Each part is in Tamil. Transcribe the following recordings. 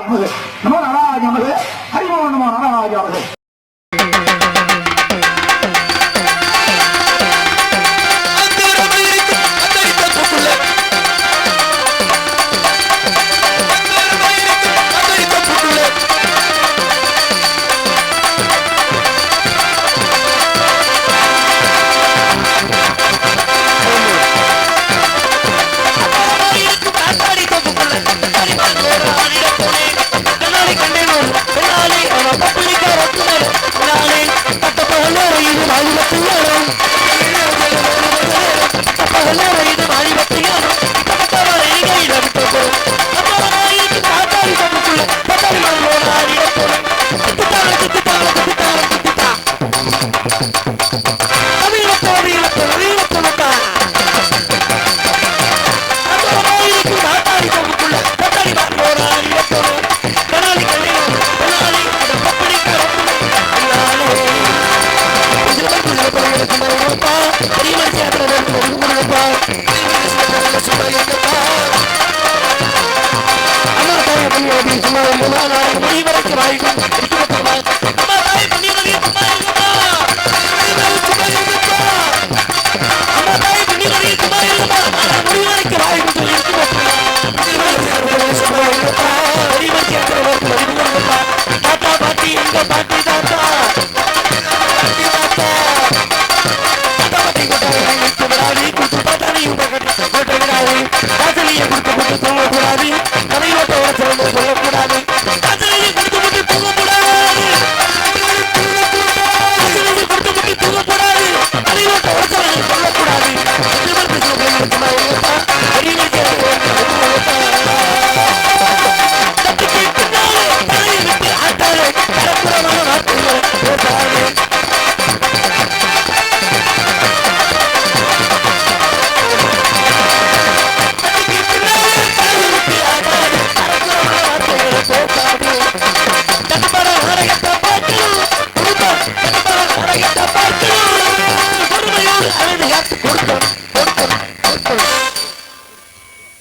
நமோ நாராஜ நமது ஹரிமோ நமோ நாராஜ நமது.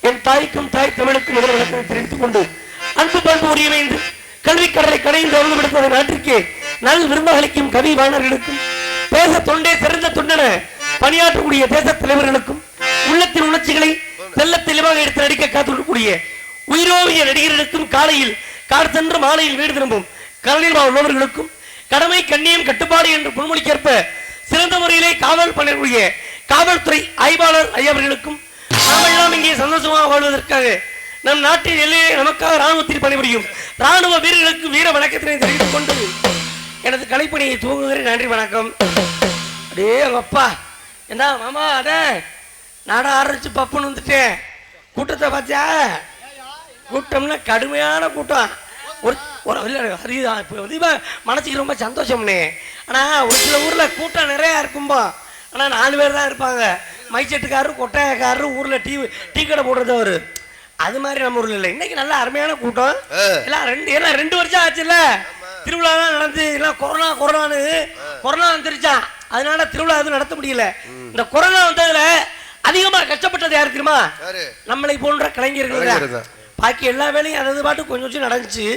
என் தாய்க்கும் தாய் தமிழுக்கும் முதல் வழக்கத்தை தெரிவித்துக் கொண்டு அன்பு பண்பு உரியமைந்து கல்வி கடலை கடைந்து ஒழுங்குபடுத்துவதை நாட்டிற்கே நல் விரும்பகளிக்கும் கவி வாணர்களுக்கும் தேச தொண்டே சிறந்த தொண்டன பணியாற்றக்கூடிய தேச தலைவர்களுக்கும் உள்ளத்தின் உணர்ச்சிகளை தெல்ல தெளிவாக எடுத்து நடிக்க காத்துக்கூடிய உயிரோவிய நடிகர்களுக்கும் காலையில் கார் சென்று மாலையில் வீடு திரும்பும் கலைஞர் உள்ளவர்களுக்கும் கடமை கண்ணியம் கட்டுப்பாடு என்று பொன்மொழிக்கேற்ப சிறந்த முறையிலே காவல் பணியாற்றிய காவல்துறை ஆய்வாளர் ஐயவர்களுக்கும் நாமெல்லாம் இங்கே சந்தோஷமாக வாழ்வதற்காக நம் நாட்டின் எல்லையை நமக்காக ராணுவத்தில் பணிபுரியும் ராணுவ வீரர்களுக்கு வீர வணக்கத்தினை தெரிவித்துக் கொண்டு எனது கலைப்பணியை துவங்குகிறேன். நன்றி வணக்கம். அடே அப்பா என்ன மாமா அட நாட ஆரம்பிச்சு பப்புன்னு வந்துட்டேன். கூட்டத்தை பார்த்தியா? கூட்டம்னா கடுமையான கூட்டம். மனசுக்கு ரொம்ப சந்தோஷம்னே. ஆனா ஒரு சில ஊர்ல கூட்டம் நிறைய இருக்கும்போ ஆனா 4 பேர் தான் இருப்பாங்க. மைச்செட்டுக்காரரு கொட்டையக்காரரு ஊர்ல டீ கடை போடுறது அவரு. அது மாதிரி நம்ம ஊர்ல இல்லை. இன்னைக்கு நல்ல அருமையான கூட்டம். எல்லாம் 2 வருஷம் ஆச்சுல்ல திருவிழா தான் நடந்து. எல்லாம் கொரோனா வந்துருச்சான். அதனால திருவிழா எதுவும் நடத்த முடியல. இந்த கொரோனா வந்ததுல அதிகமா கஷ்டப்பட்டது யாரு தெரியுமா? நம்மளை போன்ற கலைஞர்கள் தான். பாக்கி எல்லா வேலையும் அதாவது பாட்டு கொஞ்சம் நடந்துச்சு.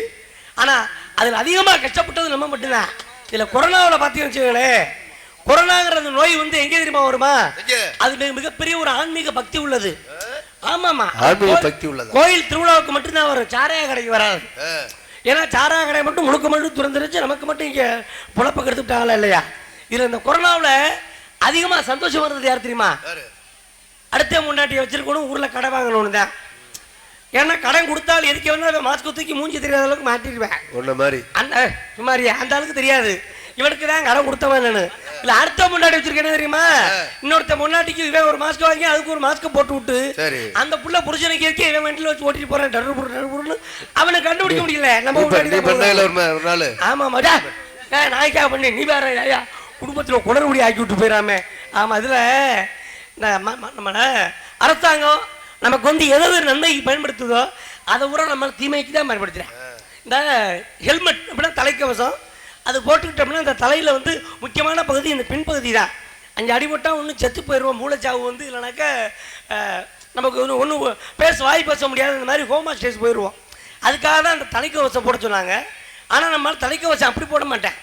ஆனா அதுல அதிகமா கஷ்டப்பட்டது நம்ம மட்டும்தான். இதுல கொரோனாவில் பாத்தீங்கன்னு வச்சுக்கோங்களேன், கொரோனாங்கிற நோய் வந்து எங்க தெரியுமா வருமா? அது மிகப்பெரிய ஒரு ஆன்மீக பக்தி உள்ளது. ஆமாமா, கோயில் திருவிழாவுக்கு மட்டும்தான் வரும், சாராய கடைக்கு வராது. ஏன்னா சாராய கடை மட்டும் முழுக்க திறந்துருச்சு. நமக்கு மட்டும் இங்க புழப்ப கெடுத்துட்டாங்களா இல்லையா? இதுல இந்த கொரோனாவில் அதிகமா சந்தோஷம் வர்றது யார் தெரியுமா? அடுத்த முன்னாடி வச்சிருக்கணும் ஊர்ல கடை வாங்கணும்னு தான். ஏன்னா கடன் கொடுத்தாலும் எதுக்கு வந்து மாஸ்க் தூக்கி மூஞ்சி தெரியாத அளவுக்கு மாட்டிடுவேன். அந்த சுமாரி அந்த அளவுக்கு தெரியாது. இவனுக்கு தான் கடன் கொடுத்தவன் நானு. இல்ல அடுத்த முன்னாடி வச்சிருக்கேன் தெரியுமா? இன்னொருத்த முன்னாடிக்கு இவன் ஒரு மாஸ்க் வாங்கி அதுக்கு ஒரு மாஸ்க் போட்டு விட்டு அந்த புள்ள புருஷனுக்கு இருக்கே இவன் வண்டியில வச்சு ஓட்டிட்டு போறான். டர்ரு அவனை கண்டுபிடிக்க முடியல. நம்ம முன்னாடி ஆமா மடா நாய்க்கா பண்ணி நீ வேற ஐயா குடும்பத்துல குளறுபடி ஆக்கி விட்டு போயிடாம. ஆமா இதுல நம்ம அரசாங்கம் நமக்கு வந்து எதாவது நன்மைக்கு பயன்படுத்துதோ அதை கூட நம்ம தீமைக்கு தான் பயன்படுத்துகிறேன். இந்த ஹெல்மெட் அப்படின்னா தலைக்கவசம் அது போட்டுக்கிட்டோம்னா இந்த தலையில் வந்து முக்கியமான பகுதி இந்த பின்பகுதி தான். அங்கே அடிபட்டால் ஒன்றும் செத்து போயிடுவோம். மூளைச்சாவு வந்து இல்லைனாக்கா நமக்கு ஒன்றும் வாய் பேச முடியாது. இந்த மாதிரி ஹோமா ஸ்டேஜ் போயிடுவோம். அதுக்காக தான் அந்த தலைக்கவசம் போட சொன்னாங்க. ஆனால் நம்மளால் தலைக்கவசம் அப்படி போட மாட்டேன்.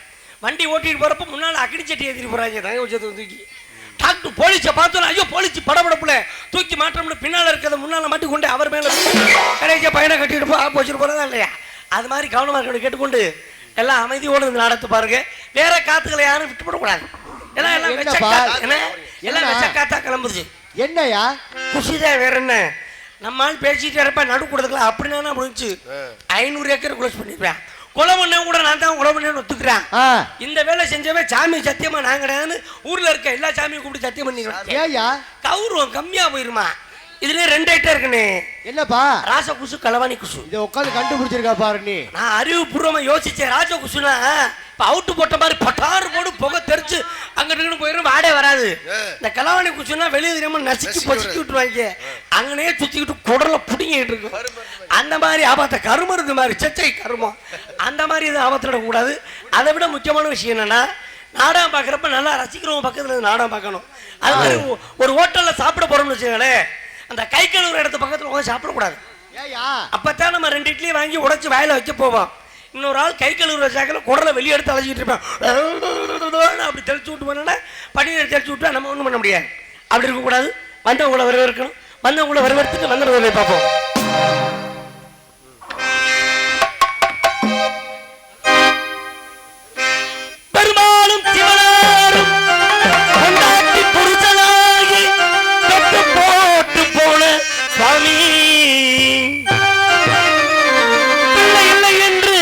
வண்டி ஓட்டிட்டு போகிறப்ப முன்னால் அக்கினி சட்டி ஏற்றிட்டு போகிறாங்க தலைக்கவசத்தை தூக்கி. டாக்டர் போலீஸை பார்த்தோன்னா ஐயோ போலீஸ் படப்படப்புல தூக்கி மாற்றோம்னு பின்னால் இருக்கிறத முன்னால் மாட்டி கொண்டு அவர் மேலே கடைசியாக பையனை கட்டிட்டு ஆப்பு வச்சுட்டு போகிறதா இல்லையா? அது மாதிரி கவனமாக இருக்கணும். கேட்டுக்கொண்டு எல்லாம் அமைதியோடு இருந்து நடத்து பாருங்க. வேற காத்துக்களை யாரும் விட்டு போடக்கூடாது. எல்லாம் காத்தா கிளம்புது. என்னையா குஷிதான் வேற என்ன? நம்மால் பேசிட்டே இருப்ப நடு கொடுத்துக்கலாம் அப்படின்னா முடிஞ்சு 500 ஏக்கர் குளோஸ் பண்ணிருப்பேன். கொலை பண்ண கூட நான் தான் கொலை பண்ணேன்னு ஒத்துக்கிறேன். இந்த வேலை செஞ்சவே சாமி சத்தியமா நான் கிடையாதுன்னு ஊர்ல இருக்க எல்லா சாமியும் கூப்பிட்டு சத்தியம் பண்ணிடுவேன். கௌரவம் கம்மியா போயிருமா? இதுல 2 ஐட்டம் இருக்குன்னு. என்னப்பா? ராச குசு களவாணி குசு. இதை உட்காந்து கண்டுபிடிச்சிருக்கா பாரு நீ. நான் அறிவுபூர்வமா யோசிச்சேன். ராஜ குசுனா இப்ப அவுட்டு போட்ட மாதிரி பட்டாறு போடு புகை தெரிச்சு அங்கிட்டு போயிடும் வாடே வராது. இந்த களவாணி குசுனா வெளியே தெரியாம நசுக்கி பொசுக்கி விட்டுருவாங்க. அங்கனே சுத்திக்கிட்டு குடல புடிங்கிட்டு இருக்கும். அந்த மாதிரி ஆபத்தை கருமருந்து மாதிரி செச்சை கருமம் அந்த மாதிரி இது ஆபத்துல கூடாது. அதை விட முக்கியமான விஷயம் என்னன்னா நாடகம் பார்க்குறப்ப நல்லா ரசிக்கிறவங்க பக்கத்துல நாடகம் பார்க்கணும். அது மாதிரி ஒரு ஹோட்டல்ல சாப்பிட போறோம்னு வச்சுக்கோங்களேன், அந்த கை கழுவுற இடத்து பக்கத்துல உட்காந்து சாப்பிடக்கூடாது. அப்பத்தான் நம்ம 2 இட்லி வாங்கி உடைச்சு வாயில வைக்க போவோம். இன்னொரு ஆள் கை கழுவுற சாக்கில் குடலை வெளியே எடுத்து அழைச்சிட்டு இருப்பேன். அப்படி தெளிச்சு விட்டு போனா பன்னீர் தெளிச்சு விட்டா நம்ம ஒன்றும் பண்ண முடியாது. அப்படி இருக்கக்கூடாது. வந்தவங்களை வரவேற்கணும். வந்தவங்களை வரவேற்றுட்டு வந்தவங்களை பார்ப்போம். பெரும்பாலும் சிவனாரும் கொண்டாட்டி புருஷனாகி தொட்டு போட்டு போன சுவாமி இல்லை என்று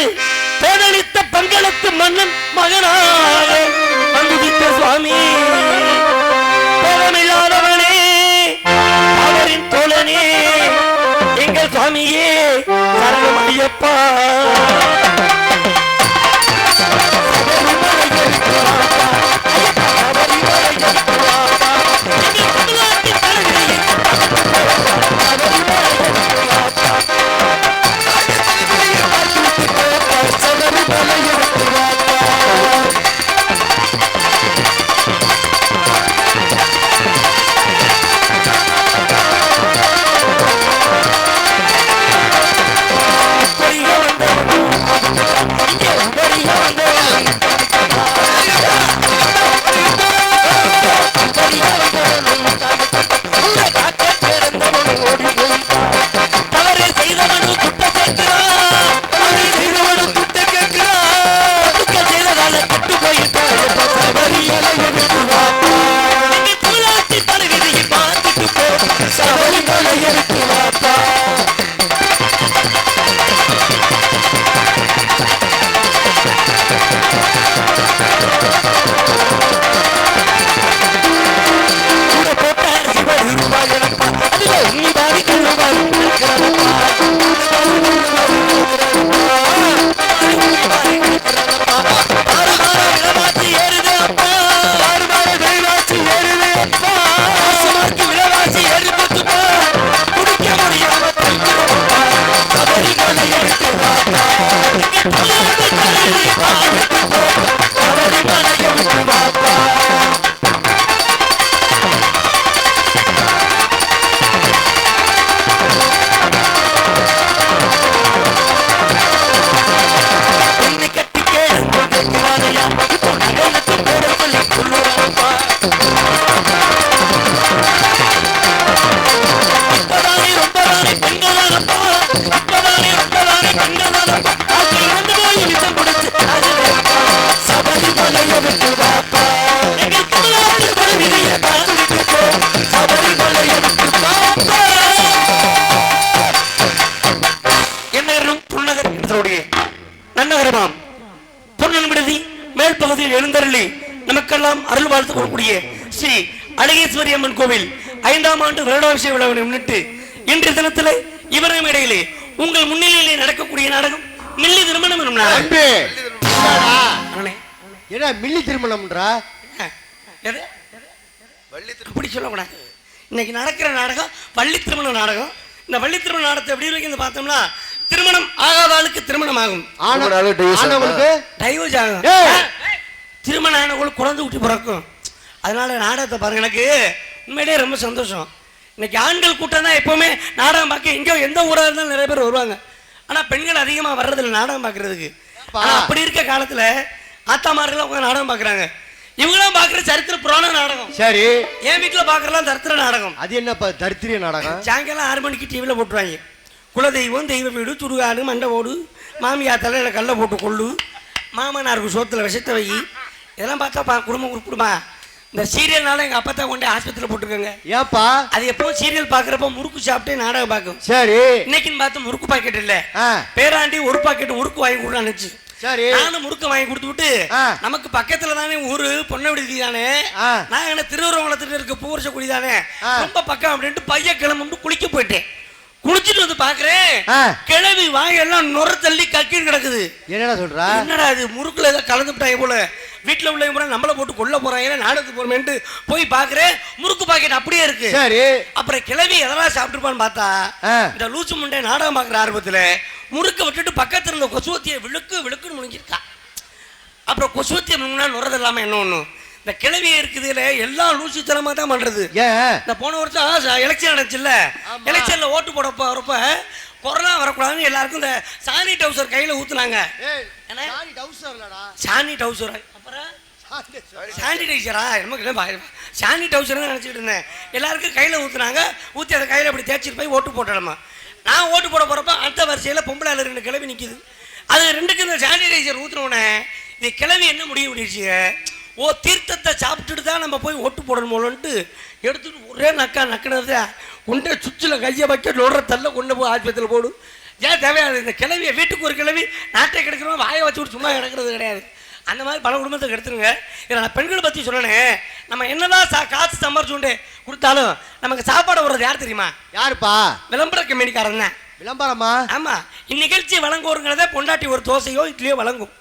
பேதளித்த பங்களத்து மன்னன் மகனாக வந்துவிட்ட சுவாமி பேதமில்லாதவனே அவரின் தோழனே எங்கள் சுவாமியே சரணம் ஐயப்பா. நமக்கெல்லாம் அருள் வாழ்த்து கொடுக்கக்கூடிய ஸ்ரீ அழகேஸ்வரி அம்மன் கோவில் 5ஆம் ஆண்டு வருடாபிஷேக விழாவை முன்னிட்டு இன்றைய தினத்தில் இவரும் இடையிலே உங்கள் முன்னிலையிலே நடக்கக்கூடிய நாடகம் மில்லி திருமணம் என்னும் நாடகம். என்ன மில்லி திருமணம்ன்றா? அப்படி சொல்லக்கூடாது. இன்னைக்கு நடக்கிற நாடகம் வள்ளி திருமண நாடகம். இந்த வள்ளி திருமண நாடகத்தை எப்படி இருக்கு பார்த்தோம்னா திருமணம் ஆகாதாளுக்கு திருமணம் ஆகும், டைவர்ஸ் ஆகும், திருமணம் ஆனவங்களுக்கு குழந்தை ஊட்டி பிறக்கும். அதனால நாடகத்தை பாருங்க. எனக்கு உண்மையிலேயே ரொம்ப சந்தோஷம். இன்னைக்கு ஆண்கள் கூட்டம் தான் எப்பவுமே நாடகம் பார்க்க எங்கேயோ எந்த ஊராக இருந்தாலும் நிறைய பேர் வருவாங்க. ஆனா பெண்கள் அதிகமா வர்றதில்ல நாடகம் பாக்குறதுக்கு. ஆனா அப்படி இருக்க காலத்துல ஆத்தாமார்கள் உங்க நாடகம் பாக்குறாங்க. இவங்களாம் பாக்குற சரித்திர புராண நாடகம். சரி, என் வீட்டுல பாக்குறலாம் சரித்திர நாடகம். அது என்னப்பா தரித்திரிய நாடகம்? சாயங்காலம் 6 மணிக்கு டிவியில போட்டுருவாங்க. குலதெய்வம், தெய்வ வீடு, சுடுகாடு, மண்டை ஓடு, மாமியார் தலையில கல்லை போட்டு கொள்ளு, மாமனாருக்கு சோத்துல விஷத்தை வை, இதெல்லாம் பார்த்தா குடும்பம் உருப்பிடுமா? இந்த சீரியல்னால எங்க அப்பா தான் கொண்டு ஆஸ்பத்திரியில் போட்டுருக்காங்க. ஏப்பா? அது எப்போ சீரியல் பாக்குறப்ப முறுக்கு சாப்பிட்டு நாடகம் பார்க்கும். சரி, இன்னைக்குன்னு பார்த்து முறுக்கு பாக்கெட் இல்ல, பேராண்டி ஒரு பாக்கெட் முறுக்கு வாங்கி கொடுறான்னுச்சு. சரி, நானும் முறுக்கு வாங்கி கொடுத்து விட்டு நமக்கு பக்கத்துல தானே ஊரு பொண்ணை விடுதி தானே, நான் என்ன திருவரங்குளத்துல இருக்க பூவரச குடி தானே ரொம்ப பக்கம் அப்படின்ட்டு பைய கிளம்பு குளிக்க போயிட்டேன். குளிச்சுட்டு வந்து பாக்குறேன் கிளவி வாயெல்லாம் நுர தள்ளி கக்கி கிடக்குது. என்னடா சொல்றா? என்னடா இது முறுக்குல ஏதோ கலந்துட்டாங்க போல, வீட்டுல உள்ள முறை நம்மள போட்டு கொல்ல போறாங்க, நாடகத்துக்கு போறமேன்ட்டு போய் பாக்குறேன் முறுக்கு பாக்கெட் அப்படியே இருக்கு. சரி, அப்புறம் கிளவி எதெல்லாம் சாப்பிட்டுருப்பான்னு பார்த்தா இந்த லூசு முண்டை நாடகம் பாக்குற ஆர்வத்துல முறுக்க விட்டுட்டு பக்கத்துல இருந்த கொசுவத்தியை விழுக்குன்னு முழுங்கிருக்கா. அப்புறம் கொசுவத்தியை முன்னா நுறது இல்லாம என்ன ஒண்ணு இந்த கிளவி இருக்குதுல எல்லாம் லூசித்தனமா தான் பண்றது. இந்த போன வருஷம் எலெக்ஷன் நடந்துச்சுல்ல, எலெக்ஷன்ல ஓட்டு போட போறப்ப கொரோனா வரக்கூடாதுன்னு எல்லாருக்கும் இந்த சானி டவுசர் கையில ஊத்துனாங்க. சானி டவுசர் அப்புறம் சானிடைசரா நமக்கு சானி டவுசர் நினைச்சிட்டு இருந்தேன். எல்லாருக்கும் கையில ஊத்துனாங்க. ஊத்தி அதை கையில அப்படி தேய்ச்சிட்டு போய் ஓட்டு போட்டோமா. நான் ஓட்டு போட போறப்ப அடுத்த வரிசையில பொம்பளை 2 கிளவி நிக்குது. அது 2க்கு இந்த சானிடைசர் ஊத்துனோடனே இந்த கிளவி என்ன முடிவு பண்ணிடுச்சு, ஓ தீர்த்தத்தை சாப்பிட்டுட்டு தான் நம்ம போய் ஓட்டு போடணுமோன்ட்டு எடுத்துட்டு ஒரே நக்கினது கொண்டே சுற்றில் கையை வைக்க நோடுற தள்ள கொண்டு போய் ஆஸ்பத்திரியில் போடு. ஏன் தேவையாது இந்த கிளவியை வீட்டுக்கு ஒரு கிளவி நாட்டை கிடக்கிறோம் வாயை வச்சு விட்டு சும்மா கிடக்கிறது கிடையாது. அந்த மாதிரி பல குடும்பத்தை கெடுத்துருங்க. இதில் நான் பெண்களை பற்றி சொல்லணேன். நம்ம என்னதான் காசு சம்பாரிச்சுண்டு கொடுத்தாலும் நமக்கு சாப்பாடு வர்றது யார் தெரியுமா? யாருப்பா? விளம்பர கம்பெனிக்காரன் தான். விளம்பரமா? ஆமாம். இந்நிகழ்ச்சி வழங்குவோருங்கிறத பொண்டாட்டி ஒரு தோசையோ இட்லியோ வழங்கும்.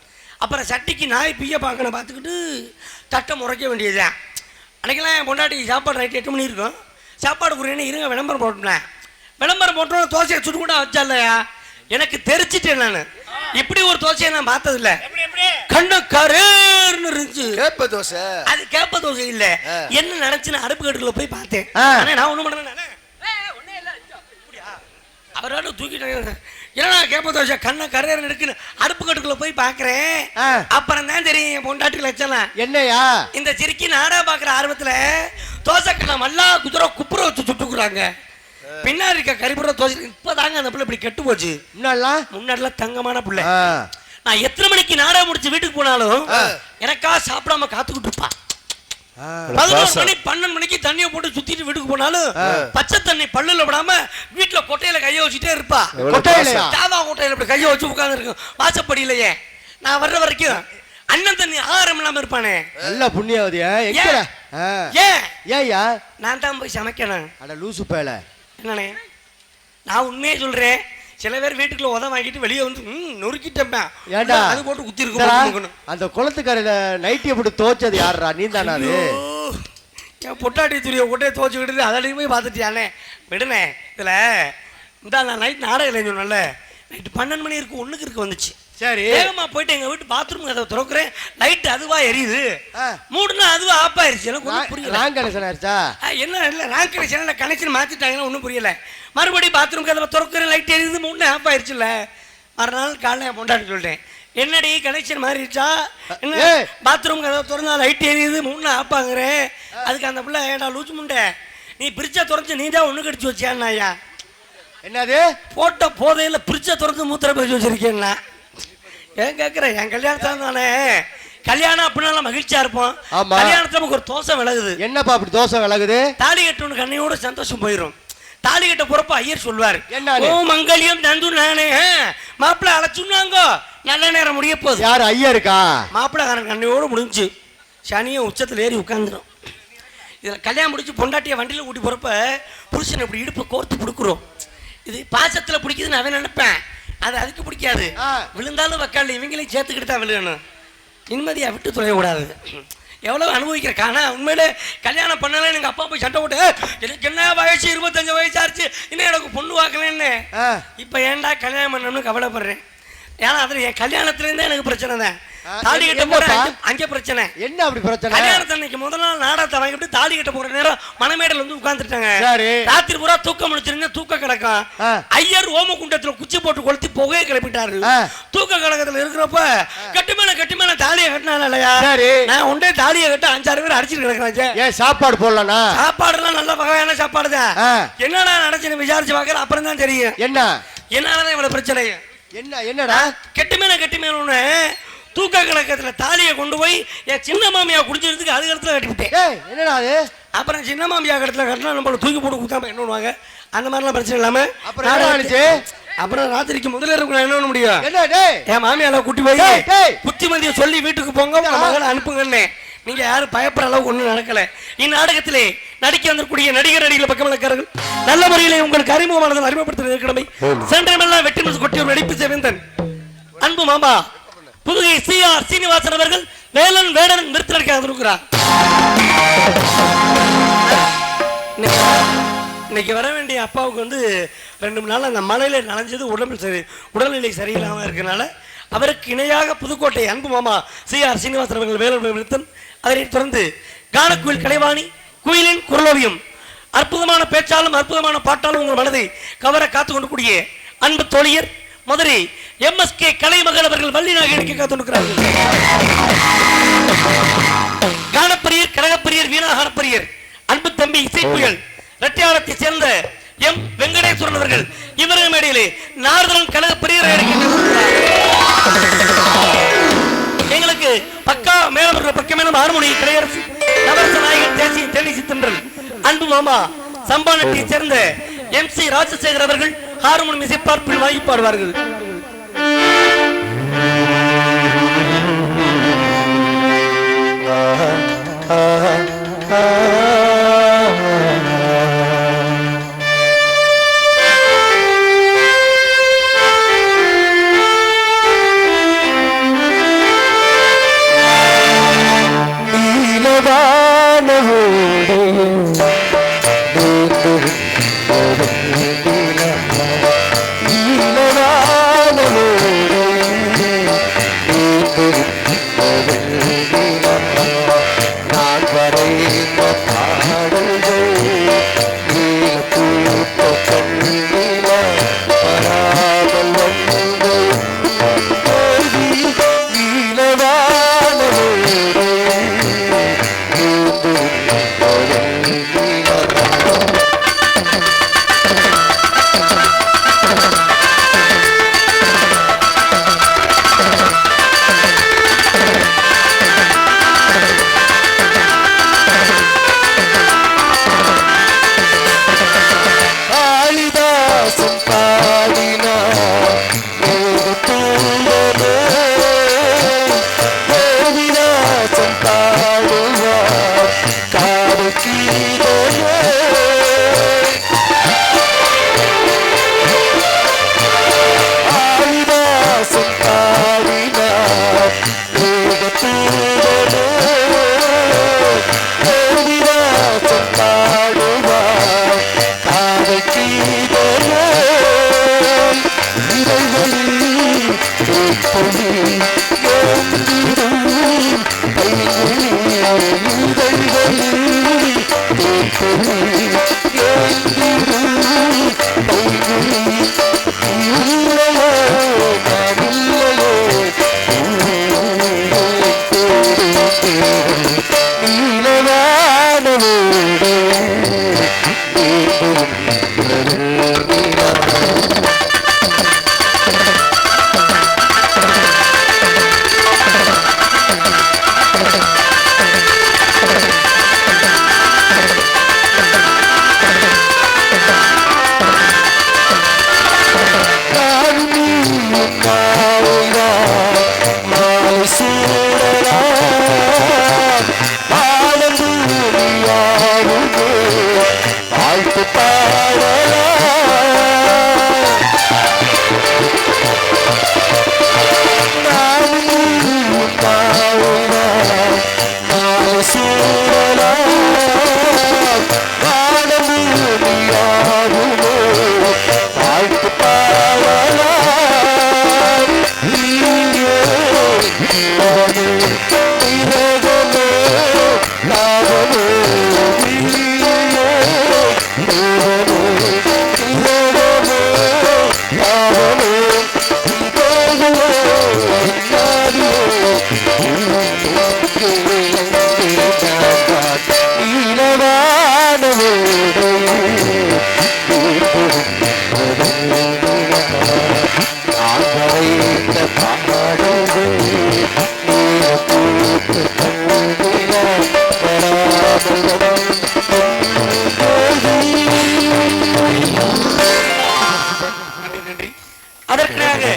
அப்புறம் சட்டிக்கு நாய் பிய்ய பார்க்கணும் பார்த்துக்கிட்டு தட்டை முறைக்க வேண்டியதுதான். அன்றைக்கெல்லாம் என் பொண்டாட்டி சாப்பாடு நைட்டு 8 மணி இருக்கும். சாப்பாடு குறின்னு இருங்க விளம்பரம் போட்டேன். விளம்பரம் போட்டோம் தோசையை சுட்டு கூட வச்சா இல்லையா, எனக்கு தெரிச்சிட்டேன். நான் இப்படி ஒரு தோசையை நான் பார்த்ததில்ல. கண்ணு கருன்னு இருந்துச்சு. கேப்ப தோசை. அது கேப்ப தோசை இல்ல. என்ன நினைச்சுன்னு அடுப்பு கட்டுக்குள்ள போய் பார்த்தேன். நான் ஒண்ணு பண்ணேன், அவரோட தூக்கிட்டாங்க. ஏன்னா கேப்ப தோசை கண்ணை கரையறன்னு இருக்குன்னு அடுப்பு கட்டுக்குள்ள போய் பாக்குறேன். அப்புறம் தான் தெரியும் என் பொண்டாட்டி லட்சணம் என்னையா. இந்த சிரிக்கி நாடா பாக்குற ஆர்வத்துல தோசை கண்ணை மல்லா குதிரை குப்புற வச்சு சுட்டுக்குறாங்க. பின்னாடி இருக்க கரிபுற தோசை இப்பதாங்க அந்த பிள்ளை இப்படி கெட்டு போச்சு. முன்னாடிலாம் தங்கமான பிள்ளை. நான் எத்தனை மணிக்கு நாடகம் முடிச்சு வீட்டுக்கு போனாலும் எனக்கா சாப்பிடாம காத்துக்கிட்டு இருப்பா. 11 மணி 12 மணிக்கு தண்ணியை போட்டு சுத்திட்டு வீட்டுக்கு போனாலும் பச்சை தண்ணி பல்லுல விடாம வீட்டுல கொட்டையில கைய வச்சுட்டே இருப்பா. தாவா கொட்டையில இப்படி கைய வச்சு உட்கார்ந்து இருக்கும் வாசப்படியிலேயே. நான் வர்ற வரைக்கும் அண்ணன் தண்ணி ஆகாரம் இல்லாம இருப்பானே. நல்ல புண்ணியவதியா. ஏயா நான் தான் போய் சமைக்கணும். அட லூசு பேல. என்னண்ணே நான் உண்மையே சொல்றேன். சில பேர் வீட்டுக்குள்ள உதவ வாங்கிட்டு வெளியே வந்து நொறுக்கிட்டேன். அது போட்டு குத்தி இருக்கு. அந்த குளத்துக்கரையில நைட்டியை போட்டு துவைச்சது யாரா? நீ தானே? அது என் பொட்டாட்டி துணியை கொட்டே துவைச்சுக்கிட்டு அதிலையும் போய் பார்த்துட்டியானே. விடுனே இதுல இந்த நான் நைட் நாடகம் இல்லைன்னு சொன்னல. நைட்டு 12 மணி இருக்கு 1க்கு இருக்கு வந்துச்சு. சரி வேகமா போயிட்டு எங்க வீட்டு பாத்ரூம் கதவை திறக்கிறேன். லைட் அதுவா எரியுது. மூடுனா அதுவா ஆஃப் ஆயிருச்சு. எனக்கு ஒன்றும் புரியல. ராங் கனெக்ஷன் ஆயிருச்சா? என்ன இல்லை ராங் கனெக்ஷன் கனெக்ஷன் மாத்திட்டாங்கன்னா ஒன்றும் புரியல. மறுபடியும் பாத்ரூம் கதவை திறக்கிறேன். லைட் எரியுது. மூணு ஆஃப் ஆயிருச்சுல்ல. மறுநாள் காலைல என் பொண்டாட்டி சொல்லிட்டேன், என்னடி கனெக்ஷன் மாறிடுச்சா? என்ன பாத்ரூம் கதவை திறந்தா லைட் எரியுது 3 ஆஃப் ஆகுறேன். அதுக்கு அந்த பிள்ளை ஏடா லூச்சு முண்டை நீ பிரிச்சா திறந்து நீ தான் ஒன்று கடிச்சு வச்சியான்னா? ஐயா என்னது போட்ட போதையில பிரிச்சா திறந்து மூத்திர பிரிச்சு வச்சிருக்கேன்னா? ஏன் கேட்குறேன்? என் கல்யாணத்தான் தானே. கல்யாணம் அப்படின்னா மகிழ்ச்சியா இருப்போம். கல்யாணத்துல நமக்கு ஒரு தோசை விலகுது. என்னப்பா அப்படி தோசை விலகுது? தாலி கட்டணும் கண்ணையோட சந்தோஷம் போயிடும். தாலி கட்ட போறப்ப ஐயர் சொல்வார், ஓ மங்கல்யம் தந்து நானே மாப்பிள்ளை அழைச்சுன்னாங்க நல்ல நேரம் முடிய போகுது. யார் ஐயருக்கா? மாப்பிள்ளைக்காரன் கண்ணையோடு முடிஞ்சு சனியை உச்சத்தில் ஏறி உட்காந்துரும். இதில் கல்யாணம் முடிச்சு பொண்டாட்டியை வண்டியில் கூட்டி போறப்ப புருஷன் இப்படி இடுப்பை கோர்த்து பிடிக்கிறோம். இது பாசத்தில் பிடிக்குதுன்னு அவன் நினைப்பேன். அது அதுக்கு பிடிக்காது. விழுந்தாலும் வக்கால இவங்களையும் சேர்த்துக்கிட்டு தான் விழுகணும். நிம்மதியா விட்டு தொலைக்கூடாது. எவ்வளவு அனுபவிக்கிற காணா. உண்மையிலே கல்யாணம் பண்ணல எங்க அப்பா போய் சண்டை போட்டு எனக்கு என்ன வயசு 25 வயசு ஆச்சு இன்னும் எனக்கு பொண்ணு வாக்கலன்னு. இப்ப ஏன்டா கல்யாணம் பண்ணணும்னு கவலைப்படுறேன். ஏன்னா அதுல என் கல்யாணத்துல இருந்தே எனக்கு பிரச்சனை தான். தாலி கட்ட போற அங்க பிரச்சனை என்ன அப்படி பிரச்சனை? கல்யாணத்தன்னைக்கு முதல் நாள் நாடகத்தை வாங்கிட்டு தாலி கட்ட போற நேரம் மணமேடல வந்து உட்கார்ந்துட்டாங்க. ராத்திரி பூரா தூக்கம் முடிச்சிருந்தா தூக்க கிடக்கும். ஐயர் ஓம குண்டத்துல குச்சி போட்டு கொளுத்தி புகையை கிளப்பிட்டாரு. தூக்க கழகத்துல இருக்கிறப்ப கட்டி மேல தாலியை கட்டினால இல்லையா? நான் உண்டே தாலியை கட்ட 5-6 பேர் அடிச்சுட்டு கிடக்குறாங்க. ஏன் சாப்பாடு போடலனா? சாப்பாடு எல்லாம் நல்ல வகையான சாப்பாடு தான். என்னடா நடந்துச்சு விசாரிச்சு பாக்குற அப்புறம் தான் தெரியும். என்னதான் இவ்வளவு பிரச்சனை? என்னடா கெட்டி மேல ஒண்ணு தூக்க கலக்கத்துல தாலியை கொண்டு போய் என் சின்ன மாமியா குடிச்சிருந்துக்கு அது இடத்துல கட்டிவிட்டேன். என்னடா அது? அப்புறம் சின்ன மாமியா இடத்துல கட்டினா நம்மள தூக்கி போட்டு குத்தாம என்ன பண்ணுவாங்க? அந்த மாதிரிலாம் பிரச்சனை இல்லாம அப்புறம் ராத்திரிக்கு முதல்ல இருக்க என்ன பண்ண முடியும்? என் மாமியால கூட்டி போய் புத்திமதியை சொல்லி வீட்டுக்கு போங்க, மகளை அனுப்புங்கன்னு. நீங்க யாரும் பயப்படுற அளவுக்கு ஒண்ணும் நடக்கல. இந்நாடகத்திலே நடிக்க வந்திருக்கூடிய நடிகர் நடிகர்கள் பக்கம் இலக்காரர்கள் நல்ல முறையிலே உங்களுக்கு அறிமுகமானதை அறிமுகப்படுத்த கடமை. சென்றமெல்லாம் வெற்றி மிஸ் கொட்டிய நடிப்பு சேவேந்தன் அன்பு மாமா புதுகை சிஆர் சீனிவாசன் அவர்கள் வேலன் வேடன் விருத்தினடிக்க வந்திருக்கிறார். இன்னைக்கு வர வேண்டிய அப்பாவுக்கு வந்து 2 நாள் அந்த மலையில நனைஞ்சது உடல்நிலை சரியில்லாம இருக்கனால அவருக்கு இணையாக புதுக்கோட்டை அன்பு மாமா சிஆர் சீனிவாசன் அவர்கள் வேலன் விருத்தன். அதனைத் தொடர்ந்து கானக்குயில் கலைவாணி குயிலின் குரலோவியம் அற்புதமான பேச்சாலும் அற்புதமான பாட்டாலும் உங்கள் மனதை கவர காத்துக் கொண்டு கூடிய அன்பு தோழியர் மதுரை MSK கலைமகள் அவர்கள் வள்ளினாக எடுக்க காத்துக்கிறார்கள். கானப்பிரியர் கனகப்பிரியர் வீணாகானப்பிரியர் அன்பு தம்பி இசைப்புயல் இரட்டையாளத்தை சேர்ந்த M வெங்கடேஸ்வரன் அவர்கள் இவர்கள் மேடையிலே நார்தன் கனகப்பிரியர் எங்களுக்கு பக்கா மேலவர்கள் பக்கமேலும் ஹார்மோனி கலையரசு நவரச நாயகன் தேசிய தேனிசி தென்றல் அன்பு மாமா சம்பானத்தை சேர்ந்த MC ராஜசேகர் அவர்கள் ஹார்மோனியம் இசைப்பார்ப்பில் வாங்கி பாடுவார்கள்.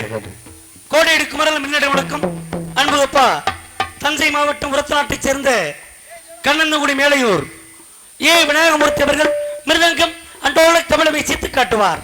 கோடையடி குமரல் மின்னடை வணக்கம். அன்பு அப்பா தஞ்சை மாவட்டம் உரத்தநாட்டைச் சேர்ந்த கண்ணந்தங்குடி மேலையூர் ஏ விநாயகமூர்த்தி அவர்கள் மிருதங்கம் அண்டோல தமிழை வீசித்து காட்டுவார்.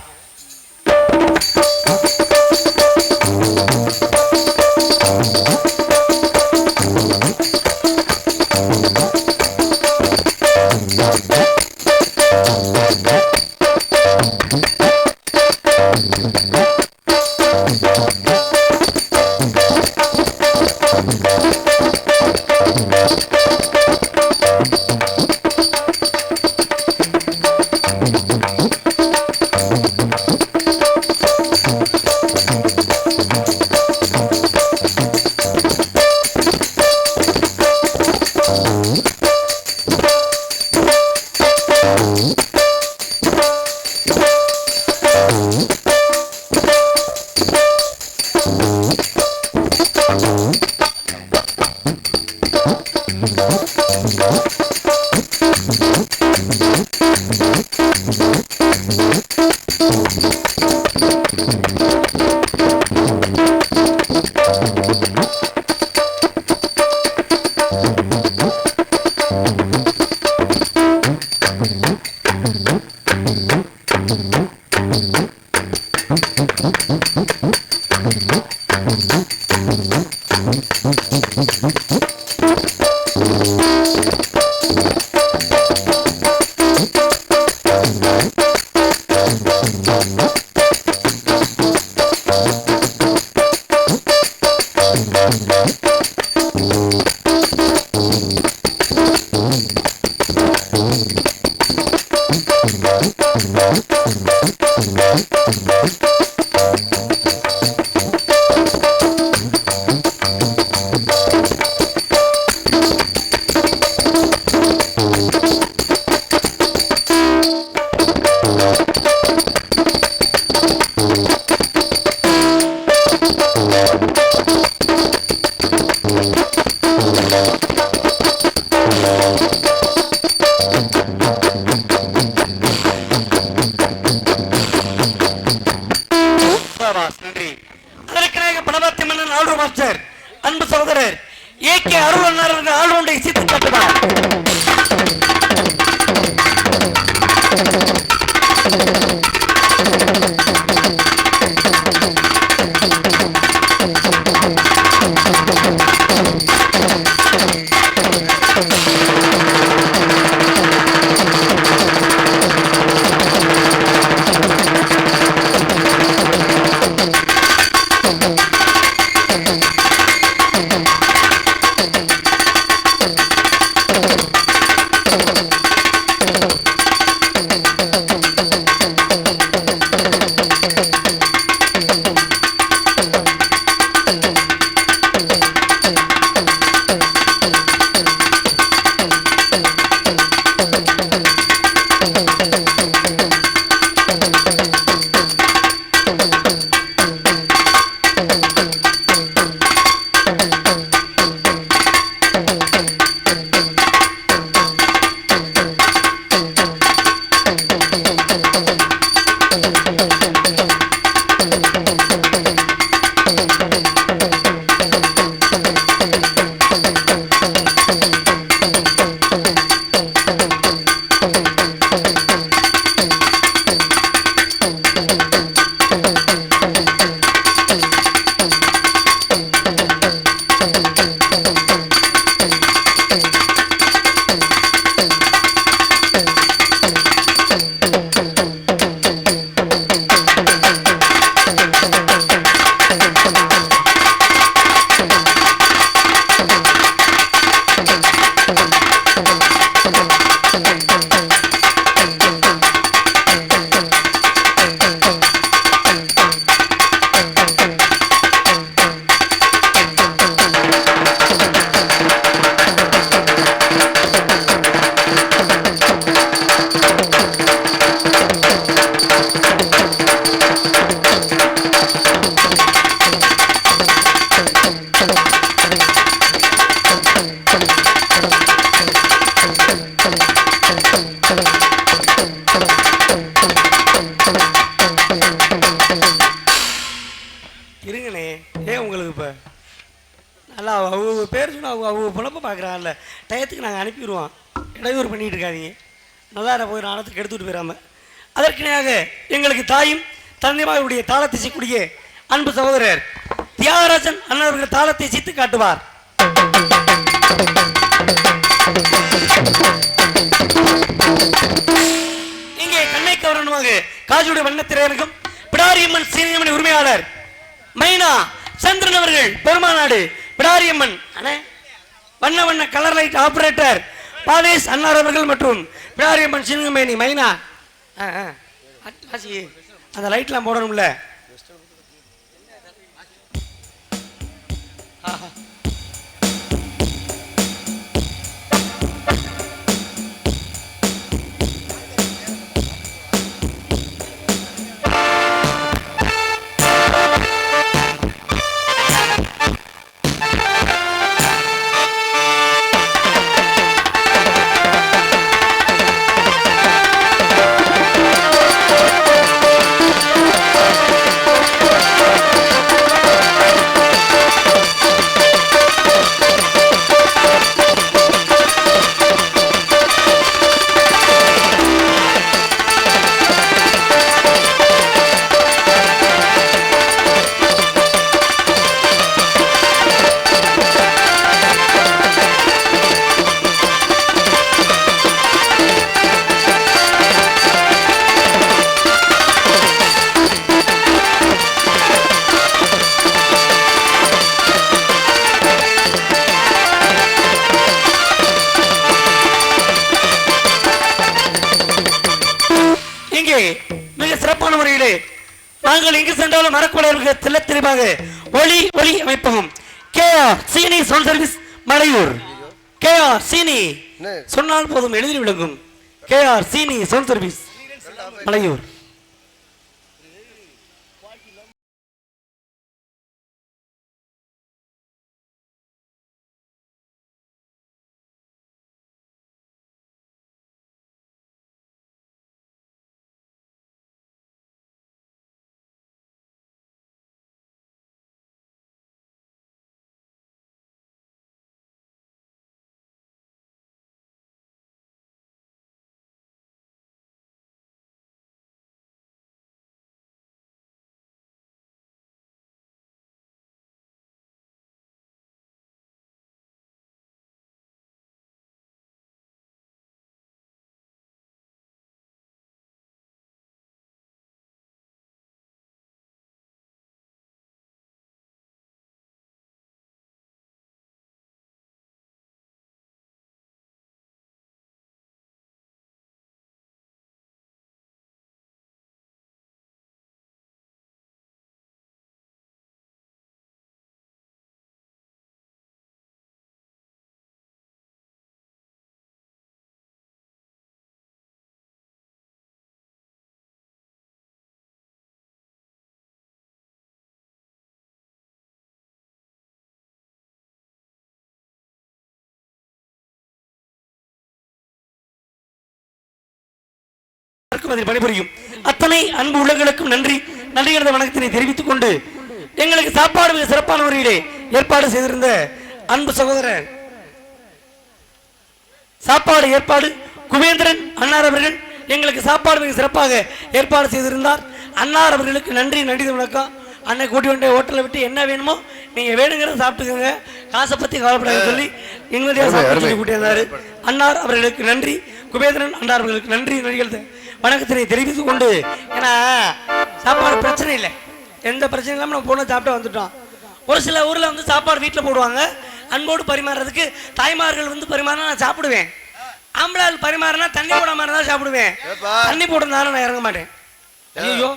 அன்பு சகோதரர் ஏகே அருள் ஆளுநரை இசைத்து காட்டுவார். இருங்கண்ணே. ஏன் உங்களுக்கு இப்போ நல்லா அவங்க பேர் சொன்னால் அவங்க பொழப்ப பார்க்குறாங்கல்ல, டயத்துக்கு நாங்கள் அனுப்பிடுவோம். இடையூறு பண்ணிகிட்டு இருக்காதீங்க. நல்லா போய் நாளத்துக்கு எடுத்துகிட்டு போயிடாம. அதற்கிணையாக எங்களுக்கு தாயும் தந்தைமாருடைய தாளத்தை செய்யக்கூடிய அன்பு சகோதரர் தியாகராஜன் அண்ணன் அவர்கள் தாளத்தை செய்து காட்டுவார். இங்கே கண்ணை கவரணுமாக காஜுடைய வண்ண திரையரங்கம் பிடாரியம்மன் சீனியம்மன் உரிமையாளர் மைனா சந்திரன் அவர்கள் பெருமாநாடு பிடாரியம்மன் வண்ண வண்ண கலர் லைட் ஆபரேட்டர் பாலேஷ் அன்னார் அவர்கள் மற்றும் பிடாரியம்மன் சீனியம்மன் மைனா அந்த லைட்லாம் போடணும்ல. மிக சிறப்பான முறையிலே நாங்கள் எங்கு சென்றாலும் மரக்குலையர்கள் தெல்ல தெளிவாக ஒளி ஒளி அமைப்பகம் KR சீனி சவுண்ட் சர்வீஸ் மலையூர். KR சீனி சொன்னால் போதும் எளிதில் விளங்கும். KR சீனி சவுண்ட் சர்வீஸ் மலையூர். பணிபுரியும் அத்தனை அன்பு உள்ளங்களுக்கும் நன்றி நன்றிகள வணக்கத்தினை தெரிவித்துக் கொண்டு எங்களுக்கு சாப்பாடு மிக சிறப்பான முறையிலே ஏற்பாடு செய்திருந்த அன்பு சகோதரர் சாப்பாடு ஏற்பாடு குபேந்திரன் அன்னார் அவர்கள் எங்களுக்கு சாப்பாடு மிக சிறப்பாக ஏற்பாடு செய்திருந்தார். அன்னார் அவர்களுக்கு நன்றி நன்றி வணக்கம். அன்னை கூட்டி கொண்டே ஹோட்டலை விட்டு என்ன வேணுமோ நீங்க வேணுங்கிறத சாப்பிட்டுக்கோங்க, காசை பத்தி கவலைப்படாதுன்னு சொல்லி நிம்மதியாக சாப்பிட்டு கூட்டி வந்தாரு. அன்னார் அவர்களுக்கு நன்றி, குபேந்திரன் அன்னார் அவர்களுக்கு நன்றி நன்றிகள் வணக்கத்தினை தெரிவித்துக் கொண்டு, ஏன்னா சாப்பாடு பிரச்சனை இல்லை, எந்த பிரச்சனையும் இல்லாமல் நம்ம போன சாப்பிட்டு வந்துட்டோம். ஒரு சில ஊரில் வந்து சாப்பாடு வீட்டில் போடுவாங்க, அன்போடு பரிமாறுறதுக்கு தாய்மார்கள் வந்து பரிமாறினா நான் சாப்பிடுவேன். ஆம்பளால் பரிமாறினா தண்ணி போட மாதிரி தான் சாப்பிடுவேன். தண்ணி போட்டிருந்தாலும் நான் இறங்க மாட்டேன். ஐயோ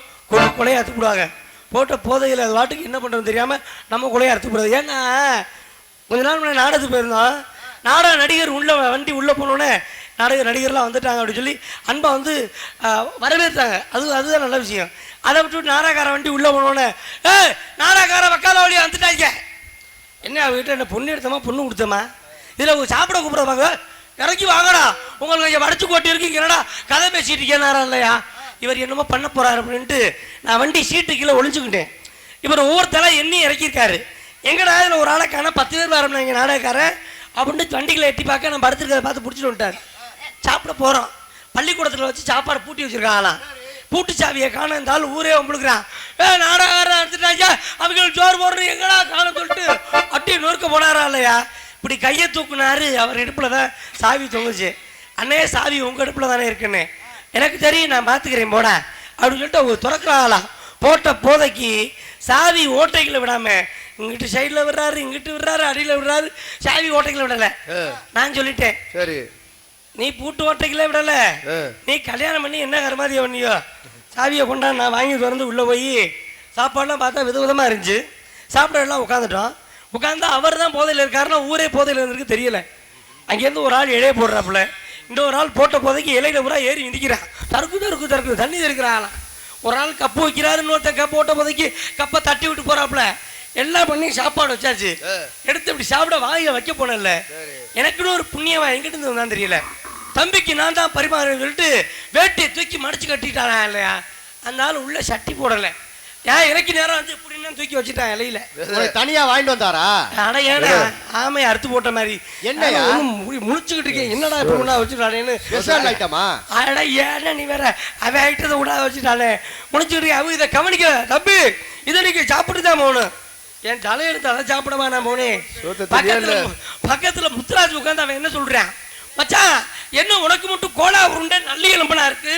கொலையை அறுத்துக்கூடாங்க, போட்ட போதையில் அது வாட்டுக்கு என்ன பண்ணுறதுன்னு தெரியாமல் நம்ம கொலையை அறுத்துக்கூடாது. ஏன்னா கொஞ்ச நாள் முன்னாடி நாடகத்துக்கு போயிருந்தோம். நாடக நடிகர் உள்ள வண்டி உள்ளே போனோடனே நடிகர்லாம் வந்துட்டாங்க அப்படின்னு சொல்லி அன்பா வந்து வரவேற்றாங்க. அதுதான் நல்ல விஷயம். அதை விட்டு நாடகார வண்டி உள்ளே போனோடனே நாடகார வக்கால வழியாக வந்துட்டாங்க. என்ன வீட்டில் என்ன பொண்ணு எடுத்தோமா பொண்ணு கொடுத்தோமா, இதில் சாப்பிட கூப்பிடுவாங்க, இறக்கி வாங்கடா உங்களுக்கு இங்கே வடச்சு கோட்டி இருக்கு, என்னடா கதை பேசிட்டு இருக்கேன் இல்லையா, இவர் என்னமோ பண்ண போறாரு அப்படின்ட்டு நான் வண்டி சீட்டு கீழே ஒளிஞ்சுக்கிட்டேன். இவர் ஒவ்வொருத்தர எண்ணி இறக்கியிருக்காரு. எங்கடா இதில் ஒரு ஆளை காண 10 பேர் வரணும் எங்கள் நாடகக்காரன் அப்படின்ட்டு வண்டிகளை எட்டி பார்க்க நான் படுத்துருக்கிறத பார்த்து பிடிச்சிட்டு வந்துட்டார். சாப்பிட போகிறோம். பள்ளிக்கூடத்தில் வச்சு சாப்பாடு பூட்டி வச்சுருக்காங்களாம். பூட்டு சாவியை காண இருந்தாலும் ஊரே உங்களுக்குறான். நாடகாரன் எடுத்துட்டாங்க அவங்க சோறு போடுறது எங்கடா காண சொல்லிட்டு அப்படியே நொறுக்க போனாரா இல்லையா. இப்படி கையை தூக்குனாரு. அவர் இடுப்பில் தான் சாவி தொங்குச்சு. அண்ணே சாவி உங்கள் இடுப்பில் தானே இருக்குன்னு. எனக்கு தெரியும் நான் பார்த்துக்கிறேன் போட அப்படின்னு சொல்லிட்டு அவங்க திறக்கிறாங்களாம். போட்ட போதைக்கு சாவி ஓட்டைகளை விடாம இங்கிட்டு சைடில் விடுறாரு, இங்கிட்டு விடுறாரு, அடியில் விடுறாரு. சாவி ஓட்டைகளை விடலை. நான் சொல்லிட்டேன் சரி நீ பூட்டு ஓட்டைகளே விடல, நீ கல்யாணம் பண்ணி என்ன கருமாதிய பண்ணியோ சாவியை கொண்டா. நான் வாங்கி திறந்து உள்ளே போய் சாப்பாடுலாம் பார்த்தா விதவிதமாக இருந்துச்சு. சாப்பிட எல்லாம் உட்காந்துட்டோம். உட்காந்து அவர் தான் போதையில் இருக்காருன்னா ஊரே போதையில் இருந்திருக்கு தெரியல. அங்கேருந்து ஒரு ஆள் இலையை போடுறாப்புல, இன்னொரு ஆள் போட்ட போதைக்கு இலையில பூரா ஏறி மிதிக்கிறான். தருக்கு தருக்கு தருக்கு தண்ணி இருக்கிறாங்களா. ஒரு ஆள் கப்பு வைக்கிறாரு, இன்னொருத்தன் கப்பு போட்ட போதைக்கு கப்பை தட்டி விட்டு போறாப்புல. எல்லாம் பண்ணி சாப்பாடு வச்சாச்சு. எடுத்து இப்படி சாப்பிட வாயை வைக்க போனல. எனக்குன்னு ஒரு புண்ணியவா எங்கிட்ட இருந்து வந்தான் தெரியல. தம்பிக்கு நான் தான் பரிமாறேன்னு சொல்லிட்டு வேட்டியை தூக்கி மடிச்சு கட்டிட்டானா இல்லையா. அந்த ஆள் உள்ள சட்டி போடலை. ஏன் எனக்கு நேரம் வந்து இப்படின்னு தூக்கி வச்சுட்டான் இலையில. தனியா வாங்கிட்டு வந்தாரா? அட ஏன்னா ஆமையை அறுத்து போட்ட மாதிரி என்னையா முழிச்சுக்கிட்டு இருக்கேன். என்னடா இப்ப உணா வச்சுட்டானேன்னு. ஸ்பெஷல் ஐட்டமா? அட ஏன்னா நீ வேற அவன் ஐட்டத்தை உணா வச்சுட்டானே முழிச்சுக்கிட்டு. அவங்க இதை கவனிக்க தம்பி இதை நீங்க சாப்பிட்டு தான் போகணும். என் தலையெடுத்து அதை சாப்பிடமா நான் போனேன். பக்கத்துல முத்துராஜ் உட்காந்து அவன் என்ன சொல்றான், மச்சான் என்ன உனக்கு மட்டும் கோலா உருண்டை நல்லி எலும்பனா இருக்கு.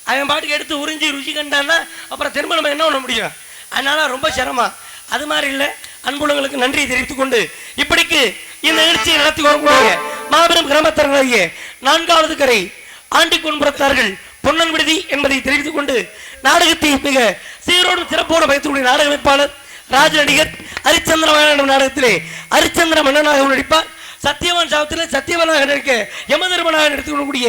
அவன் பாட்டுக்கு எடுத்து உறிஞ்சி ருசி கண்டான்னா அப்புறம் திரும்ப நம்ம என்ன பண்ண முடியும். அதனால ரொம்ப சிரமம். அது மாதிரி இல்லை. அன்புள்ளங்களுக்கு நன்றியை தெரிவித்துக் கொண்டு இப்படிக்கு இந்த நிகழ்ச்சியை நடத்தி வரக்கூடிய மாபெரும் கிராமத்தர்களாகிய 4வது கரை ஆண்டிக்குன்புறத்தார்கள் பொன்னன் விடுதி என்பதை தெரிவித்துக் கொண்டு நாடகத்தை மிக சீரோடும் சிறப்போடு வைத்துக்கூடிய நாடக அமைப்பாளர் ராஜ நடிகர் ஹரிச்சந்திர மன்னன் நாடகத்திலே ஹரிச்சந்திர மன்னனாக நடிப்பார். சத்தியவான் சாவத்திலே சத்தியவானாக நடிக்க யமதர்மனாக நடித்துக் கொள்ளக்கூடிய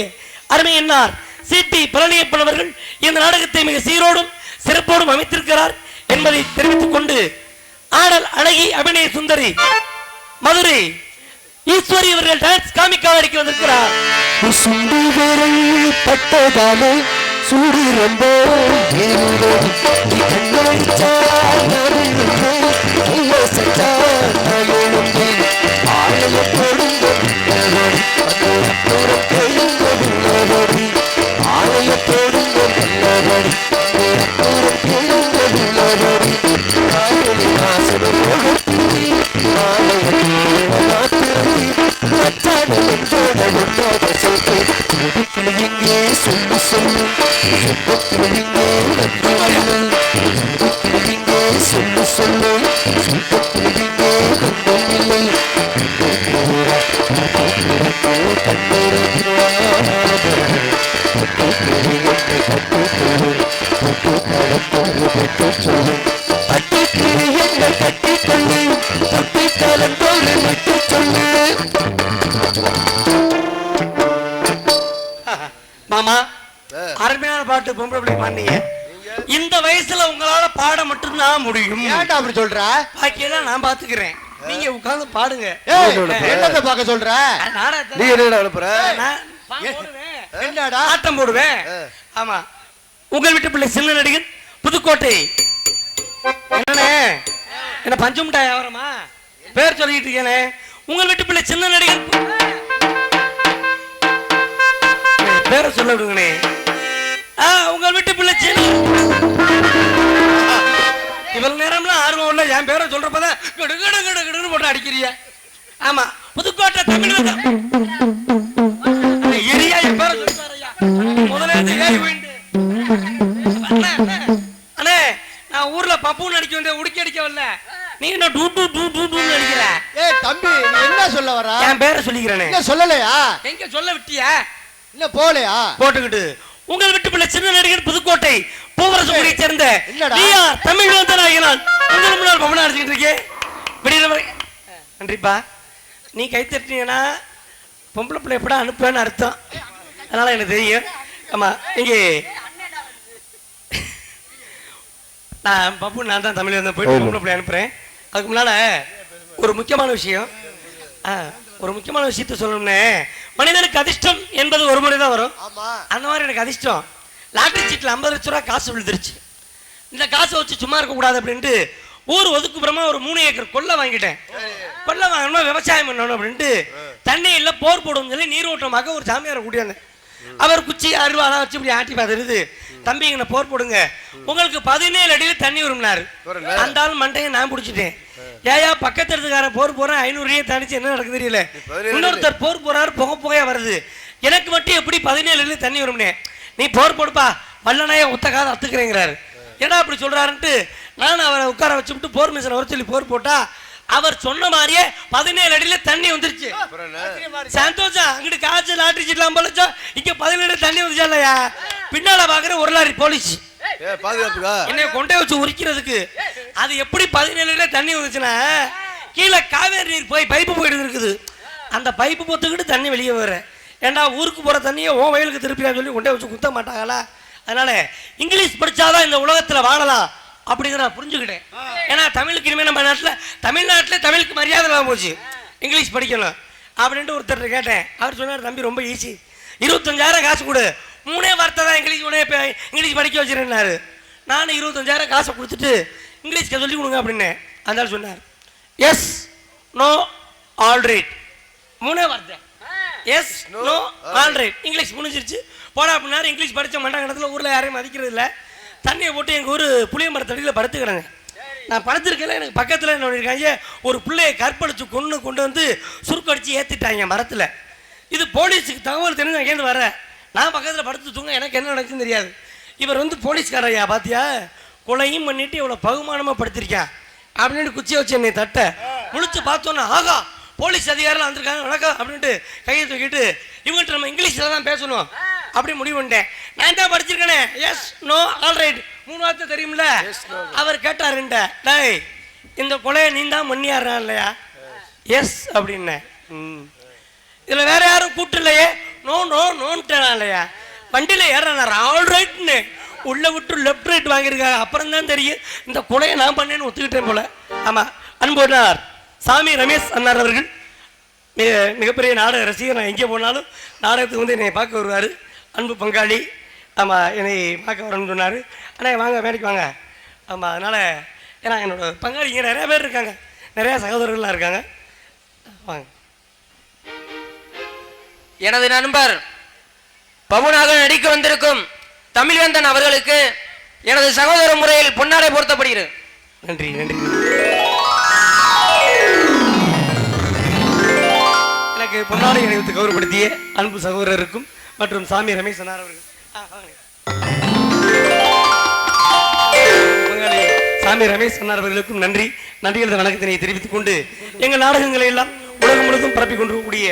அருமை என்னார் சிடி பழனியப்பன் அவர்கள் இந்த நாடகத்தை மிக சீரோடும் சிறப்போடும் அமைத்திருக்கிறார் என்பதை தெரிவித்துக் கொண்டு ஆடல் அழகி அபிநய சுந்தரி மதுரை ஈஸ்வரி அவர்கள் டான்ஸ் காமிக்க அடிக்க வந்திருக்கிறார். மாமா அருமையான பாட்டு பொம்பளை பிள்ளை பாண்டிய. இந்த வயசுல உங்களால பாட மட்டும்தான் முடியும். ஏன்டா அப்படி சொல்ற? பாக்கியெல்லாம் நான் பாத்துக்கிறேன். நீங்க உட்கார்ந்து பாடுங்க. என்னத்தை பார்க்க சொல்ற? நீ என்னடா அனுப்புற? என்னடா ஆட்டம் போடுவேன். ஆமா உங்கள் வீட்டு பிள்ளை சின்ன நடிகர் புதுக்கோட்டை. என்னண்ணே என்ன பஞ்சு மிட்டாய் வியாபாரமா பேர் சொல்லிட்டு இருக்கேனே. உங்கள் வீட்டு பிள்ளை சின்ன நடிகர் பேரை சொல்ல விடுங்கண்ணே. உங்கள் வீட்டு பிள்ளை சின்ன இவ்வளவு நேரம்லாம் ஆர்வம் இல்லை. என் பேரை சொல்றப்பதான் கிடு கிடு கிடு கிடுன்னு போட்டு அடிக்கிறிய. ஆமா புதுக்கோட்டை தமிழ் எரியா என் பேரை சொல்லிட்டாரையா முதல்ல அண்ணே. நான் ஊர்ல பப்புன்னு அடிக்க வந்தேன், உடுக்கி அடிக்க வரல. நீ என்ன டூ டூ டூ டூ டூன்னு அடிக்கிற? ஏய் தம்பி நீ என்ன சொல்ல வர? என் பேரை சொல்லிக்கிறேனே. என்ன சொல்லலையா? எங்க சொல்ல விட்டியா? இல்ல போலையா? போட்டுக்கிட்டு உங்கள் வீட்டு பிள்ளை சின்ன நடிகர் புதுக்கோட்டை பூவரசகுடியை சேர்ந்த என்னடா தமிழ் வந்தனாகினால் உங்கள் முன்னால் பவனா அடிச்சுட்டு இருக்கேன். விடிய நன்றிப்பா. நீ கை தட்டினீங்கன்னா பொம்பளை பிள்ளை எப்படா அனுப்புவேன்னு அர்த்தம். அதனால எனக்கு தெரியும். ஆமா இங்கே நான் பப்பு நான் தான் தமிழ் வந்து போயிட்டு பொம்பளை பிள்ளை அனுப்புறேன். அதுக்கு முன்னால ஒரு முக்கியமான விஷயம், ஒரு முக்கியமான விஷயத்த சொல்லணும்னே. மனிதனுக்கு அதிர்ஷ்டம் என்பது ஒரு முறை தான் வரும். அந்த மாதிரி எனக்கு அதிர்ஷ்டம் லாட்டரி சீட்டில் 50 லட்ச ரூபா காசு விழுந்துருச்சு. இந்த காசை வச்சு சும்மா இருக்கக்கூடாது அப்படின்ட்டு ஊர் ஒதுக்குப்புறமா ஒரு 3 ஏக்கர் கொல்லை வாங்கிட்டேன். கொல்லை வாங்கணும் விவசாயம் பண்ணணும் அப்படின்ட்டு தண்ணியில் போர் போடுவோம்னு சொல்லி நீரோட்டமாக ஒரு சாமியாரை கூட்டியாந்தேன். அவர் குச்சி அருவாலாம் வச்சு இப்படி ஆட்டி பார்த்துருது, தம்பி இங்கே போர் போடுங்க உங்களுக்கு 17 அடியில் தண்ணி வரும்னாரு. அந்த ஆள் மண்டையை நான் பிடிச்சிட்டேன். ஏயா பக்கத்து இடத்துக்காரன் போர் போறேன் 500 ரூபாய் தனிச்சு என்ன நடக்குது தெரியல, இன்னொருத்தர் போர் போறாரு புகையா வருது, எனக்கு மட்டும் எப்படி 17 அடியில் தண்ணி வரும்னே, நீ போர் போடுப்பா வல்லனைய ஒத்தக்காத அத்துக்கிறேங்கிறாரு. ஏன்னா அப்படி சொல்றாருன்ட்டு நான் அவரை உட்கார வச்சுட்டு போர் மிஷினை வர சொல்லி போர் போட்டா அவர் சொன்ன மாதிரியே 17 அடியில தண்ணி வந்துருச்சு. சந்தோஷம். அங்கிட்டு காய்ச்சல் லாட்டரி சீட்லாம் போலச்சோ, இங்க 17 அடி தண்ணி வந்துச்சா இல்லையா? பின்னால பாக்குற ஒரு லாரி போலீஸ் என்னைய கொண்டே வச்சு உரிக்கிறதுக்கு. அது எப்படி 17 அடியில தண்ணி வந்துச்சுன்னா, கீழே காவேரி நீர் போய் பைப்பு போயிட்டு இருக்குது, அந்த பைப்பு பொத்துக்கிட்டு தண்ணி வெளியே வர. ஏண்டா ஊருக்கு போற தண்ணியை ஓ வயலுக்கு திருப்பியா சொல்லி கொண்டே வச்சு குத்த மாட்டாங்களா? அதனால இங்கிலீஷ் படிச்சாதான் இந்த உலகத்துல வாழலாம் அப்படிங்கிற நான் புரிஞ்சுக்கிட்டேன். ஏன்னா தமிழுக்கு இனிமேல் நம்ம தமிழ்நாட்டில் தமிழுக்கு மரியாதை இல்லாமல் போச்சு, இங்கிலீஷ் படிக்கணும் அப்படின்ட்டு ஒருத்தர் கேட்டேன். அவர் சொன்னார், தம்பி ரொம்ப ஈஸி, 25,000 காசு கொடு, 3 வார்த்தை தான் இங்கிலீஷ் படிக்க வச்சுருந்தாரு. நானும் 25,000 காசை கொடுத்துட்டு இங்கிலீஷ்க்கு சொல்லி கொடுங்க அப்படின்னேன். அந்த சொன்னார், எஸ் நோ ஆல்ரைட், 3 வார்த்தை, எஸ் நோ ஆல்ரைட், இங்கிலீஷ் முடிஞ்சிருச்சு போடா அப்படின்னாரு. இங்கிலீஷ் படித்த மண்டகத்தில் ஊரில் யாரையும் மதிக்கிறது இல்லை. தண்ணியை போட்டு எங்கள் ஊர் புளிய மரத்தடியில் படுத்துக்கிறாங்க. நான் படுத்துருக்கல, எனக்கு பக்கத்தில் என்ன பண்ணியிருக்காங்க, ஒரு பிள்ளையை கற்பழிச்சு கொண்டு வந்து சுருக்கடிச்சு ஏற்றிட்டாங்க மரத்தில். இது போலீஸுக்கு தகவல் தெரிஞ்சு அங்கேருந்து வர, நான் பக்கத்தில் படுத்து தூங்க, எனக்கு என்ன நடக்குதுன்னு தெரியாது. இவர் வந்து போலீஸ்காரையா பார்த்தியா, கொலையும் பண்ணிட்டு இவ்வளோ பகுமானமாக படுத்திருக்கான் அப்படின்ட்டு குச்சி வச்சு என்னை தட்ட முழிச்சு பார்த்தோன்னா, ஆகா போலீஸ் அதிகாரிலாம் வந்திருக்காங்க வணக்கம் அப்படின்ட்டு கையை தூக்கிட்டு இவங்கள்ட்ட நம்ம இங்கிலீஷில் தான் பேசணும் அப்படி முடிவு பண்ணிட்டேன். நான் தான் படிச்சிருக்கேனே, எஸ் நோ ஆல்ரைட் 3 வார்த்தை தெரியும்ல. அவர் கேட்டாருண்ட, டேய் இந்த கொலையை நீ தான் மண்ணியாடுறான் இல்லையா? எஸ் அப்படின்னேன். இதில் வேற யாரும் கூப்பிட்டுலையே, நோ நோ நோன்ட்டேனா இல்லையா? வண்டியில் ஏறானார் ஆல்ரைட்னு உள்ள விட்டு லெஃப்ட் ரைட் வாங்கியிருக்காங்க. அப்புறம் தான் தெரியும் இந்த கொலையை நான் பண்ணேன்னு ஒத்துக்கிட்டேன் போல. ஆமாம், அன்போனார் சாமி ரமேஷ் அண்ணார் அவர்கள் மிகப்பெரிய நாடக ரசிகர். நான் எங்கே போனாலும் நாடகத்துக்கு வந்து என்னை பார்க்க வருவார், அன்பு பங்காளி. ஆமாம், என்னை பார்க்க வரணும்னு சொன்னார். ஆனால் வாங்க வேலைக்கு வாங்க. ஆமாம், அதனால் ஏன்னா என்னோட பங்காளி இங்கே நிறையா பேர் இருக்காங்க, நிறையா சகோதரர்கள்லாம் இருக்காங்க. வாங்க. எனது நண்பர் பவுனாக நடிக்க வந்திருக்கும் தமிழ்வேந்தன் அவர்களுக்கு எனது சகோதர முறையில் பொன்னாடை பொருத்தப்படுகிறது. நன்றி நன்றி. எனக்கு பொன்னாடை அணிவித்து கௌரவப்படுத்திய அன்பு சகோதரருக்கும் மற்றும் சாமி ரமேஷ் அண்ணார் அவர்கள், சாமி ரமேஷ் அண்ணார் அவர்களுக்கும் நன்றி. நன்றிகளது வணக்கத்தினை தெரிவித்துக் கொண்டு எங்கள் நாடகங்களை எல்லாம் உலகம் முழுவதும் பரப்பிக் கொண்டிருக்கக்கூடிய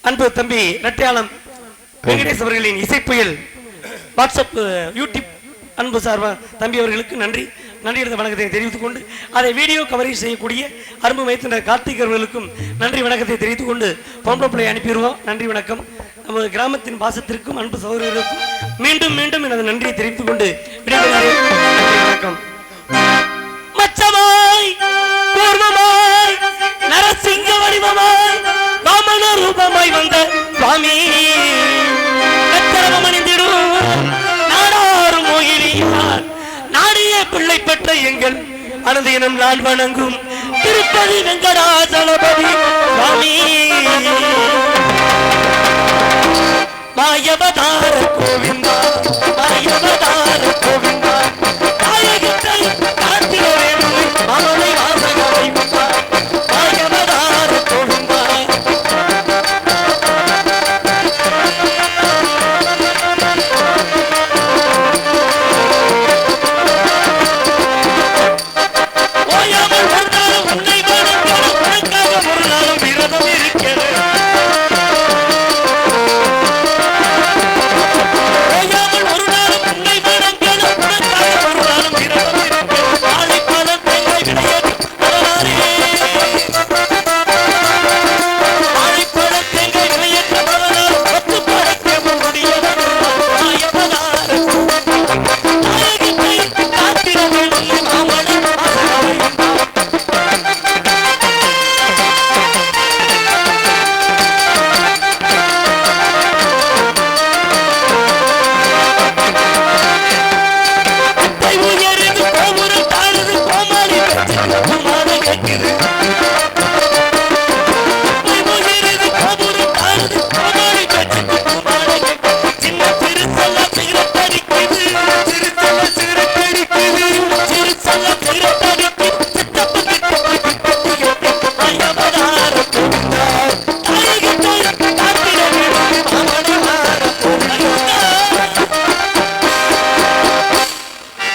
அன்பு தம்பி இரட்டையாளம் வெங்கடேஷ் அவர்களின் இசைப்புயல் வாட்ஸ்அப் யூடியூப் அன்பு சார்பா தம்பி அவர்களுக்கு நன்றி. நன்றிகளது வணக்கத்தை தெரிவித்துக் கொண்டு அதை வீடியோ கவரேஜ் செய்யக்கூடிய அன்பு மைத்தினர் கார்த்திக் அவர்களுக்கும் நன்றி வணக்கத்தை தெரிவித்துக் கொண்டு பொம்பளை அனுப்பிடுவோம். நன்றி வணக்கம். நமது கிராமத்தின் பாசத்திற்கும் அன்பு சகோதரர்களுக்கும் மீண்டும் மீண்டும் எனது நன்றியை தெரிவித்துக் கொண்டு விடைபெறுகிறேன். நன்றி வணக்கம். மச்சமாய் பூர்வமாய் நரசிங்க வடிவமாய் வாமன ரூபமாய் வந்த சுவாமி அணிந்திடும் நாடாரும் மோகினியார் நாடிய பிள்ளை பெற்ற எங்கள் அனந்தீனம் நான் வணங்கும் திருப்பதி வெங்கடாசலபதி சுவாமி மாயவதார கோவிந்தா மாயவதார